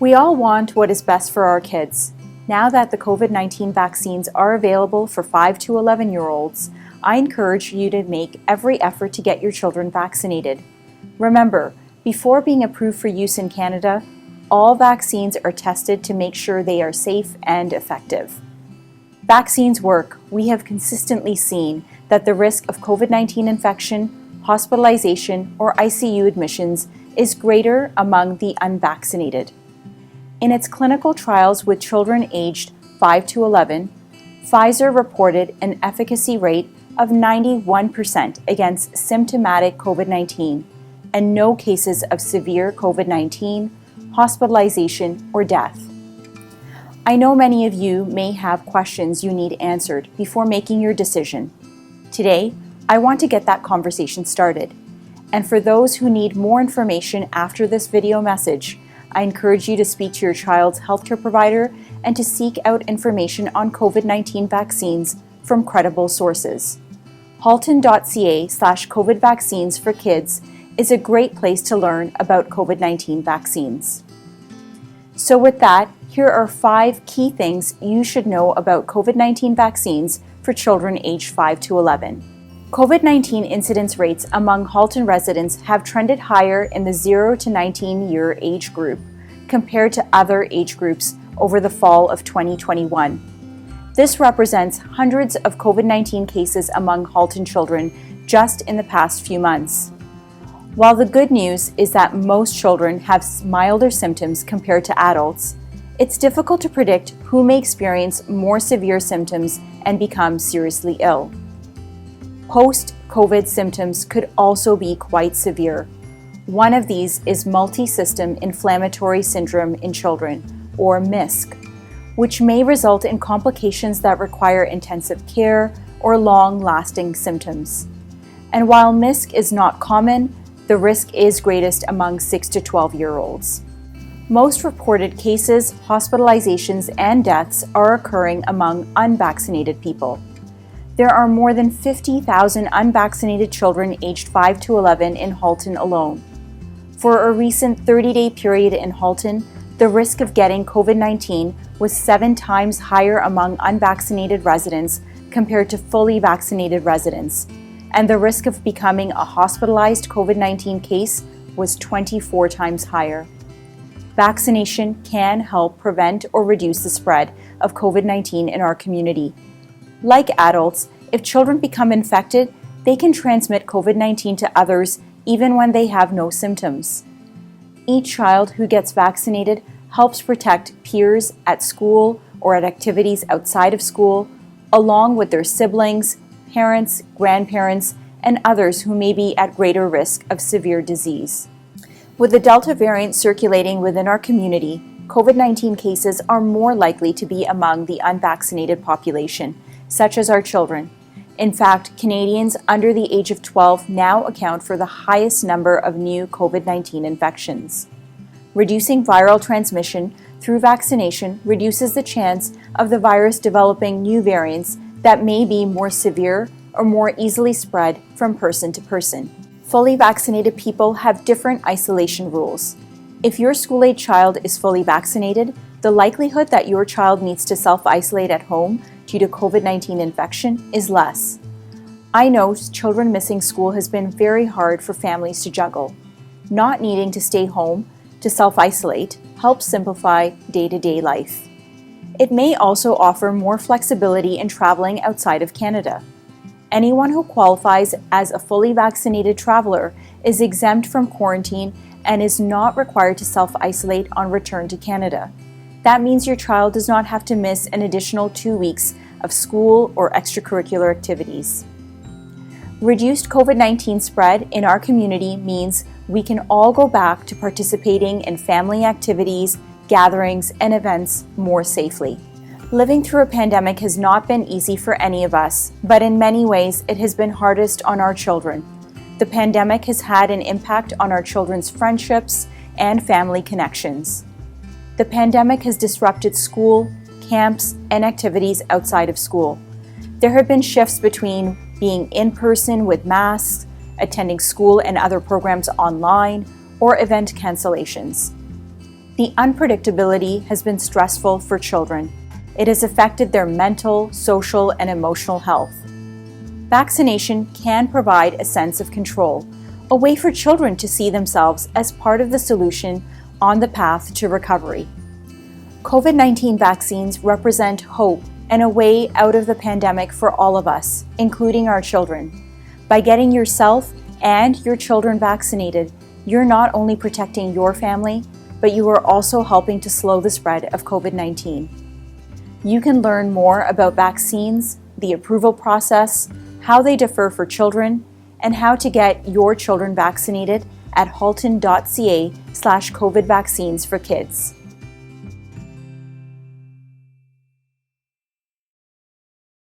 We all want what is best for our kids. Now that the COVID-19 vaccines are available for 5 to 11-year-olds, I encourage you to make every effort to get your children vaccinated. Remember, before being approved for use in Canada, all vaccines are tested to make sure they are safe and effective. Vaccines work. We have consistently seen that the risk of COVID-19 infection, hospitalization, or ICU admissions is greater among the unvaccinated. In its clinical trials with children aged 5 to 11, Pfizer reported an efficacy rate of 91% against symptomatic COVID-19 and no cases of severe COVID-19, hospitalization, or death. I know many of you may have questions you need answered before making your decision. Today, I want to get that conversation started. And for those who need more information after this video message, I encourage you to speak to your child's healthcare provider and to seek out information on COVID-19 vaccines from credible sources. halton.ca/COVID vaccines for kids is a great place to learn about COVID-19 vaccines. So with that, here are 5 key things you should know about COVID-19 vaccines for children aged 5 to 11. COVID-19 incidence rates among Halton residents have trended higher in the 0 to 19-year age group compared to other age groups over the fall of 2021. This represents hundreds of COVID-19 cases among Halton children just in the past few months. While the good news is that most children have milder symptoms compared to adults, it's difficult to predict who may experience more severe symptoms and become seriously ill. Post-COVID symptoms could also be quite severe. One of these is multi-system inflammatory syndrome in children, or MISC, which may result in complications that require intensive care or long-lasting symptoms. And while MISC is not common, the risk is greatest among 6 to 12-year-olds. Most reported cases, hospitalizations, and deaths are occurring among unvaccinated people. There are more than 50,000 unvaccinated children aged 5 to 11 in Halton alone. For a recent 30-day period in Halton, the risk of getting COVID-19 was 7 times higher among unvaccinated residents compared to fully vaccinated residents, and the risk of becoming a hospitalized COVID-19 case was 24 times higher. Vaccination can help prevent or reduce the spread of COVID-19 in our community. Like adults, if children become infected, they can transmit COVID-19 to others even when they have no symptoms. Each child who gets vaccinated helps protect peers at school or at activities outside of school, along with their siblings, parents, grandparents, and others who may be at greater risk of severe disease. With the Delta variant circulating within our community, COVID-19 cases are more likely to be among the unvaccinated population, such as our children. In fact, Canadians under the age of 12 now account for the highest number of new COVID-19 infections. Reducing viral transmission through vaccination reduces the chance of the virus developing new variants that may be more severe or more easily spread from person to person. Fully vaccinated people have different isolation rules. If your school-age child is fully vaccinated, the likelihood that your child needs to self-isolate at home due to COVID-19 infection is less. I know children missing school has been very hard for families to juggle. Not needing to stay home to self-isolate helps simplify day-to-day life. It may also offer more flexibility in traveling outside of Canada. Anyone who qualifies as a fully vaccinated traveler is exempt from quarantine and is not required to self-isolate on return to Canada. That means your child does not have to miss an additional 2 weeks of school or extracurricular activities. Reduced COVID-19 spread in our community means we can all go back to participating in family activities, gatherings, and events more safely. Living through a pandemic has not been easy for any of us, but in many ways it has been hardest on our children. The pandemic has had an impact on our children's friendships and family connections. The pandemic has disrupted school, camps, and activities outside of school. There have been shifts between being in person with masks, attending school and other programs online, or event cancellations. The unpredictability has been stressful for children. It has affected their mental, social, and emotional health. Vaccination can provide a sense of control, a way for children to see themselves as part of the solution on the path to recovery. COVID-19 vaccines represent hope and a way out of the pandemic for all of us, including our children. By getting yourself and your children vaccinated, you're not only protecting your family, but you are also helping to slow the spread of COVID-19. You can learn more about vaccines, the approval process, how they differ for children, and how to get your children vaccinated at halton.ca/COVID vaccines for kids.